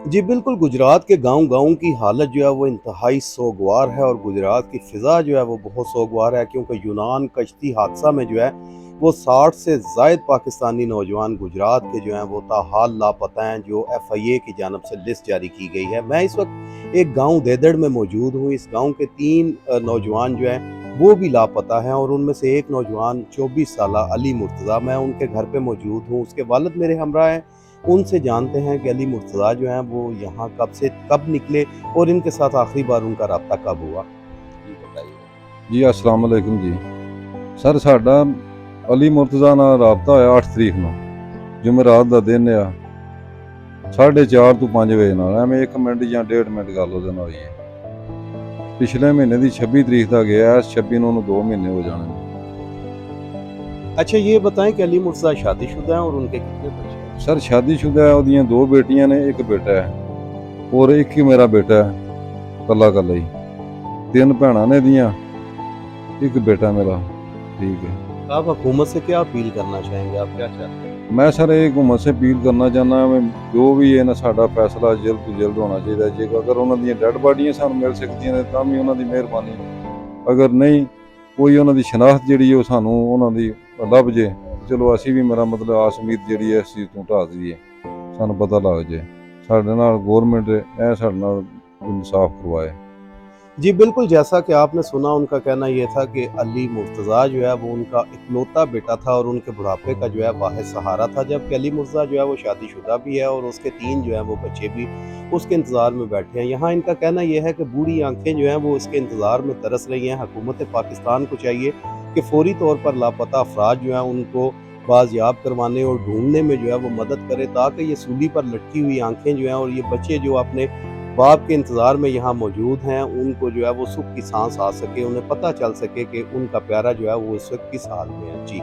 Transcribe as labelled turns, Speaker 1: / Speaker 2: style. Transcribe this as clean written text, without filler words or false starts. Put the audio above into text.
Speaker 1: जी बिल्कुल, गुजरात के गाँव-गाँव की हालत जो है वो इंतहाई सोगवार है और गुजरात की फ़िज़ा जो है वो बहुत सोगवार है, क्योंकि यूनान कश्ती हादसा में जो है वो 60 से ज़ायद पाकिस्तानी नौजवान गुजरात के जो हैं वो ताहाल लापता हैं, जो एफआईए की जानिब से लिस्ट जारी की गई है। मैं इस वक़्त एक गाँव देदड़ में मौजूद हूँ। इस गाँव के 3 नौजवान जो हैं वो भी लापता हैं और उनमें से एक नौजवान 24 साला अली मुर्तज़ा, मैं उनके घर पे मौजूद हूँ। उसके वालिद मेरे हमरा हैं। उनसे जानते हैं कि अली मुर्तज़ा जो हैं वो यहाँ कब से कब निकले और इनके साथ आखिरी बार उनका राब्ता कब हुआ? जी बताइए।
Speaker 2: जी अस्सलाम वालेकुम जी। सर साडा अली मुर्तज़ा नाल राबता होया 8 तरीक ਨੂੰ ਜੁਮਰਾਤ ਦਾ ਦਿਨ ਆ 4:30 ਤੋਂ 5 ਵਜੇ ਨਾਲ ਐਵੇਂ 1 ਮਿੰਟ ਜਾਂ 1.5 ਮਿੰਟ ਗੱਲ ਉਹਦੇ ਨਾਲ ਹੋਈ ਹੈ। ਪਿਛਲੇ ਮਹੀਨੇ ਦੀ 26 ਤਰੀਕ ਦਾ ਗਿਆ, 26 ਨੂੰ ਉਹਨੂੰ 2 ਮਹੀਨੇ ਹੋ ਜਾਣੇ ਨੇ।
Speaker 1: अच्छा ये बताएँ कि अली मुर्तज़ा शादीशुदा हैं और उनके कितने बच्चे हैं?
Speaker 2: सर शादीशुदा है, ਉਹਦੀਆਂ 2 ਬੇਟੀਆਂ ਨੇ, 1 ਬੇਟਾ ਹੈ ਔਰ ਇੱਕ ਹੀ ਮੇਰਾ ਬੇਟਾ ਹੈ, ਕੱਲਾ ਕੱਲਾ ਹੀ। 3 ਭੈਣਾਂ ਨੇ ਇਹਦੀਆਂ, ਇੱਕ ਬੇਟਾ ਮੇਰਾ। ठीक है।
Speaker 1: आप हुकूमत से क्या अपील करना चाहेंगे? आप क्या चाहते हैं?
Speaker 2: मैं सर ये हुकूमत से अपील करना चाहना मैं जो भी है ना साडा फैसला जल्द तो जल्द होना चाहिए। जे अगर उन्होंने डेड बाडियां सानू मिल सकदियां ने तां भी उन्हां दी मेहरबानी, अगर नहीं कोई उन्हां दी शनाख्त जिहड़ी है सानू उन्हां दी लभ जे, चलो असीं भी मेरा मतलब आस उम्मीद जिहड़ी है इस चीज़ तो ढा दईए, सानू पता लग जे साडे नाल गौरमेंट ऐ साडे नाल इंसाफ करवाए।
Speaker 1: जी बिल्कुल, जैसा कि आपने सुना उनका कहना ये था कि अली मुर्तज़ा जो है वो उनका इकलौता बेटा था और उनके बुढ़ापे का जो है वाहिद सहारा था। जबकि अली मुर्तज़ा जो है वो शादीशुदा भी है और उसके 3 जो हैं वो बच्चे भी उसके इंतज़ार में बैठे हैं। यहाँ इनका कहना ये है कि बूढ़ी आँखें जो हैं वो इसके इंतज़ार में तरस रही हैं। हुकूमत पाकिस्तान को चाहिए कि फ़ौरी तौर पर लापता अफ़राद जो हैं उनको बाज़याब करवाने और ढूँढने में जो है वो मदद करे, ताकि ये सूली पर लटकी हुई आँखें जो हैं और ये बच्चे जो अपने बाप के इंतज़ार में यहाँ मौजूद हैं, उनको जो है वो सुख की साँस आ सके, उन्हें पता चल सके कि उनका प्यारा जो है वो इस वक़्त किस हाल में है। जी।